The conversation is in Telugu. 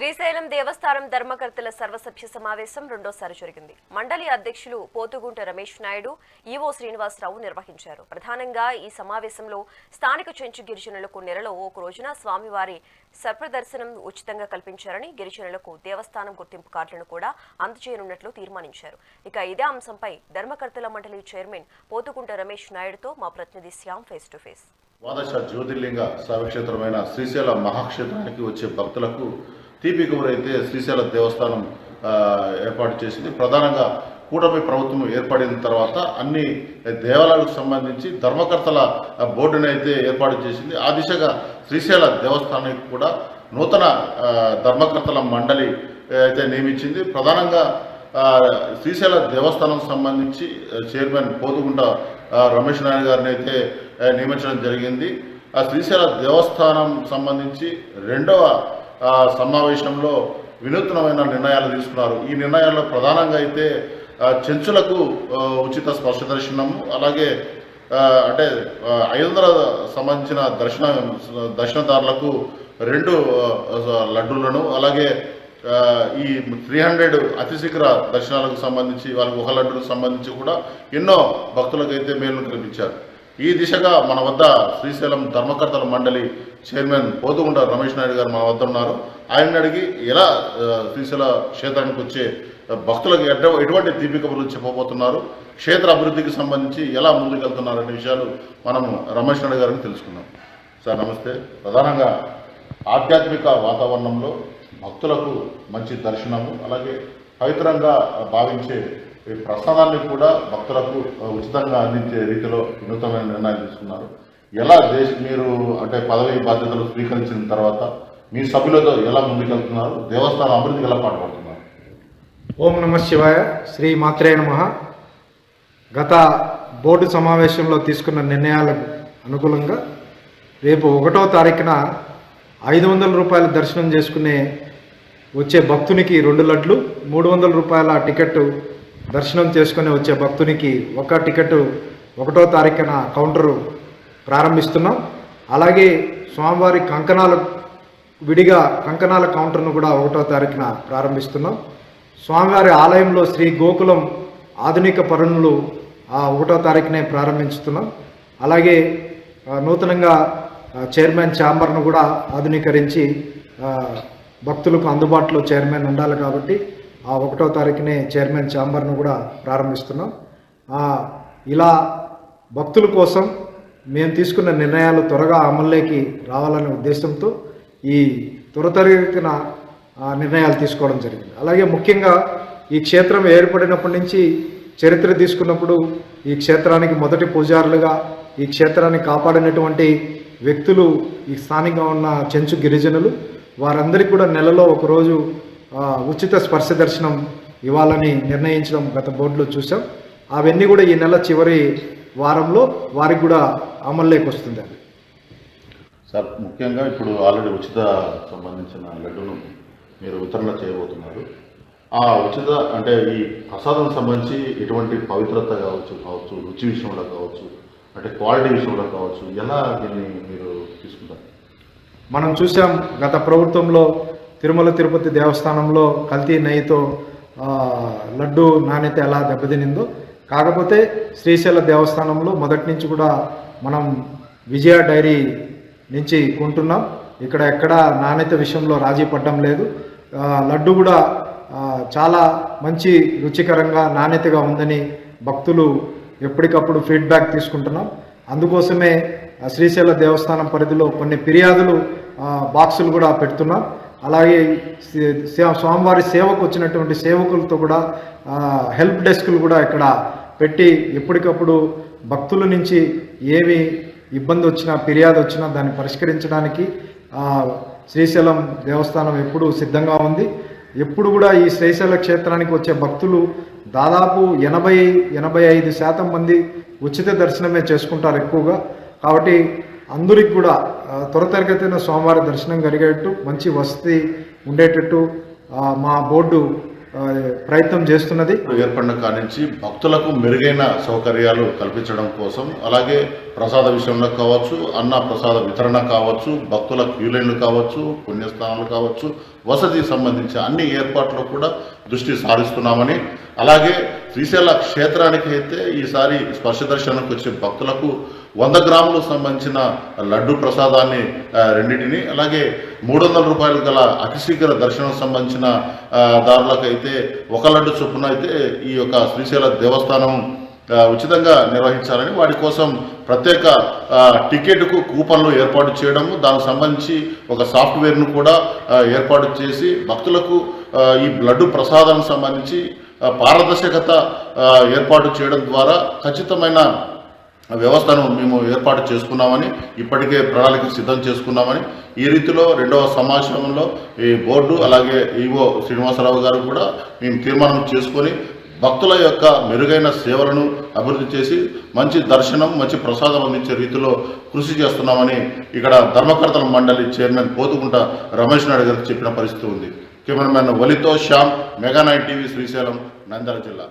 శ్రీశైలం దేవస్థానం ధర్మకర్తల సర్వసభ్య సమావేశం రెండోసారి జరిగింది. మండలి అధ్యక్షులు పోతుగుంట రమేష్ నాయుడు, ఈవో శ్రీనివాసరావు నిర్వహించారు. ప్రధానంగా ఈ సమావేశంలో స్థానిక చెంచు గిరిజనులకు నెలలో ఒక రోజున స్వామివారి సర్పదర్శనం ఉచితంగా కల్పించారని, గిరిజనులకు దేవస్థానం గుర్తింపు కార్డులను కూడా అందజేయనున్నట్లు తీర్మానించారు. ఇక ఇదే అంశంపై ధర్మకర్తల మండలి చైర్మన్ పోతుగుంట రమేష్ నాయుడుతో మా ప్రతినిధి శ్యామ్ ఫేస్ టు ఫేస్. ద్వాదశ జ్యోతిర్లింగ శైవక్షేత్రమైన శ్రీశైల మహాక్షేత్రానికి వచ్చే భక్తులకు తీపి కబురైతే శ్రీశైల దేవస్థానం ఏర్పాటు చేసింది. ప్రధానంగా కూటమి ప్రభుత్వం ఏర్పడిన తర్వాత అన్ని దేవాలయాలకు సంబంధించి ధర్మకర్తల బోర్డుని అయితే ఏర్పాటు చేసింది. ఆ దిశగా శ్రీశైల దేవస్థానానికి కూడా నూతన ధర్మకర్తల మండలి అయితే నియమించింది. ప్రధానంగా శ్రీశైల దేవస్థానం సంబంధించి చైర్మన్ పోతుగుంట రమేష్ నాయుడు గారిని అయితే నియమించడం జరిగింది. ఆ శ్రీశైల దేవస్థానం సంబంధించి రెండవ సమావేశంలో వినూత్నమైన నిర్ణయాలు తీసుకున్నారు. ఈ నిర్ణయాల్లో ప్రధానంగా అయితే చెంచులకు ఉచిత స్పర్శ దర్శనము, అలాగే అంటే 500 సంబంధించిన దర్శనదారులకు 2 లడ్డూలను, అలాగే ఈ 300 అతిశీఘ్ర దర్శనాలకు సంబంధించి వాళ్ళకి 1 లడ్డుకు సంబంధించి కూడా ఎన్నో భక్తులకైతే మేలు కల్పించారు. ఈ దిశగా మన వద్ద శ్రీశైలం ధర్మకర్తల మండలి చైర్మన్ పోతుగుంట రమేష్ నాయుడు గారు మన వద్ద ఉన్నారు. ఆయన అడిగి ఎలా శ్రీశైల క్షేత్రానికి వచ్చే భక్తులకు ఎటువంటి తీపి కబుర్లు చెప్పబోతున్నారు, క్షేత్ర అభివృద్ధికి సంబంధించి ఎలా ముందుకెళ్తున్నారు అనే విషయాలు మనం రమేష్ నాయుడు గారిని తెలుసుకున్నాం. సార్ నమస్తే. ప్రధానంగా ఆధ్యాత్మిక వాతావరణంలో భక్తులకు మంచి దర్శనము, అలాగే పవిత్రంగా భావించే ఈ ప్రసాదాన్ని కూడా భక్తులకు ఉచితంగా అందించే రీతిలో వినూతమైన నిర్ణయాలు తీసుకున్నారు. ఎలా మీరు అంటే పదవి బాధ్యతలు స్వీకరించిన తర్వాత మీ సభ్యులతో ఎలా ముందుకెళ్తున్నారు, దేవస్థానం అభివృద్ధికి ఎలా పాటుపడుతున్నారు? ఓం నమ శివాయ, శ్రీ మాత్రే నమః. గత బోర్డు సమావేశంలో తీసుకున్న నిర్ణయాలకు అనుకూలంగా రేపు 1వ తారీఖున 500 రూపాయల దర్శనం చేసుకునే వచ్చే భక్తునికి 2 లడ్లు, 300 రూపాయల టికెట్ దర్శనం చేసుకుని వచ్చే భక్తునికి 1 టికెట్ 1వ తారీఖున కౌంటరు ప్రారంభిస్తున్నాం. అలాగే స్వామివారి విడిగా కంకణాల కౌంటర్ను కూడా 1వ తారీఖున ప్రారంభిస్తున్నాం. స్వామివారి ఆలయంలో శ్రీ గోకులం ఆధునిక పనులు 1వ తారీఖునే ప్రారంభించుతున్నాం. అలాగే నూతనంగా చైర్మన్ ఛాంబర్ను కూడా ఆధునీకరించి భక్తులకు అందుబాటులో చైర్మన్ ఉండాలి కాబట్టి 1వ తారీఖునే చైర్మన్ ఛాంబర్ను కూడా ప్రారంభిస్తున్నాం. ఇలా భక్తుల కోసం మేము తీసుకున్న నిర్ణయాలు త్వరగా అమల్లోకి రావాలనే ఉద్దేశంతో ఈ త్వరితగతిన నిర్ణయాలు తీసుకోవడం జరిగింది. అలాగే ముఖ్యంగా ఈ క్షేత్రం ఏర్పడినప్పటి నుంచి చరిత్ర తీసుకున్నప్పుడు ఈ క్షేత్రానికి మొదటి పూజారులుగా ఈ క్షేత్రాన్ని కాపాడినటువంటి వ్యక్తులు ఈ స్థానికంగా ఉన్న చెంచు గిరిజనులు. వారందరికీ కూడా నెలలో ఒకరోజు ఉచిత స్పర్శ దర్శనం ఇవ్వాలని నిర్ణయించడం గత బోర్డులో చూసాం. అవన్నీ కూడా ఈ నెల చివరి వారంలో వారికి కూడా అమల్లోకి వస్తుంది. సార్ ముఖ్యంగా ఇప్పుడు ఆల్రెడీ ఉచిత సంబంధించిన లడ్డును మీరు వితరణ చేయబోతున్నారు. ఆ ఉచిత అంటే ఈ ప్రసాదం సంబంధించి ఎటువంటి పవిత్రత కావచ్చు, రుచి విషయంలో కావచ్చు, అంటే క్వాలిటీ విషయంలో కావచ్చు, ఎలా దీన్ని మీరు తీసుకుంటారు? మనం చూసాం గత ప్రభుత్వంలో తిరుమల తిరుపతి దేవస్థానంలో కల్తీ నెయ్యితో లడ్డు నాణ్యత ఎలా దెబ్బతినిందో. కాకపోతే శ్రీశైల దేవస్థానంలో మొదటి నుంచి కూడా మనం విజయ డైరీ నుంచి కొంటున్నాం. ఇక్కడ ఎక్కడ నాణ్యత విషయంలో రాజీ పడడం లేదు. లడ్డు కూడా చాలా మంచి రుచికరంగా నాణ్యతగా ఉందని భక్తులు ఎప్పటికప్పుడు ఫీడ్బ్యాక్ తీసుకుంటున్నాం. అందుకోసమే శ్రీశైల దేవస్థానం పరిధిలో కొన్ని ఫిర్యాదులు బాక్సులు కూడా పెడుతున్నాం. అలాగే స్వామివారి సేవకు వచ్చినటువంటి సేవకులతో కూడా హెల్ప్ డెస్క్లు కూడా ఇక్కడ పెట్టి ఎప్పటికప్పుడు భక్తుల నుంచి ఏమి ఇబ్బంది వచ్చినా, ఫిర్యాదు వచ్చినా దాన్ని పరిష్కరించడానికి శ్రీశైలం దేవస్థానం ఎప్పుడూ సిద్ధంగా ఉంది. ఎప్పుడు కూడా ఈ శ్రీశైల క్షేత్రానికి వచ్చే భక్తులు దాదాపు 80-85% మంది ఉచిత దర్శనమే చేసుకుంటారు ఎక్కువగా. కాబట్టి అందరికి కూడా త్వరితగతిన స్వామివారి దర్శనం కలిగేటట్టు, మంచి వసతి ఉండేటట్టు మా బోర్డు ప్రయత్నం చేస్తున్నది. ఏర్పడిన కాడి నుంచి భక్తులకు మెరుగైన సౌకర్యాలు కల్పించడం కోసం, అలాగే ప్రసాద విషయంలో కావచ్చు, అన్న ప్రసాద వితరణ కావచ్చు, భక్తుల క్యూలైన్లు కావచ్చు, పుణ్యస్థానాలు కావచ్చు, వసతికి సంబంధించి అన్ని ఏర్పాట్లు కూడా దృష్టి సారిస్తున్నామని, అలాగే శ్రీశైల క్షేత్రానికి అయితే ఈసారి స్పర్శ దర్శనానికి వచ్చే భక్తులకు 100 గ్రాములకు సంబంధించిన లడ్డు ప్రసాదాన్ని రెండింటిని, అలాగే 300 రూపాయలు గల అతిశీఘ్ర దర్శనం సంబంధించిన దారులకైతే 1 లడ్డు చొప్పున అయితే ఈ యొక్క శ్రీశైల దేవస్థానం ఉచితంగా నిర్వహించాలని, వాటి కోసం ప్రత్యేక టికెట్కు కూపన్లు ఏర్పాటు చేయడము, దానికి సంబంధించి ఒక సాఫ్ట్వేర్ను కూడా ఏర్పాటు చేసి భక్తులకు ఈ లడ్డు ప్రసాదానికి సంబంధించి పారదర్శకత ఏర్పాటు చేయడం ద్వారా ఖచ్చితమైన వ్యవస్థను మేము ఏర్పాటు చేసుకున్నామని, ఇప్పటికే ప్రణాళిక సిద్ధం చేసుకున్నామని, ఈ రీతిలో 2వ సమావేశంలో ఈ బోర్డు అలాగే ఈవో శ్రీనివాసరావు గారు కూడా మేము తీర్మానం చేసుకొని భక్తుల యొక్క మెరుగైన సేవలను అభివృద్ధి చేసి మంచి దర్శనం, మంచి ప్రసాదం అందించే రీతిలో కృషి చేస్తున్నామని ఇక్కడ ధర్మకర్తల మండలి చైర్మన్ పోతుగుంట రమేష్ నాయుడు గారికి చెప్పిన పరిస్థితి ఉంది. కెమెరామెన్ వలితో శ్యామ్, మెగా 9 టీవీ, శ్రీశైలం, నంద్యాల జిల్లా.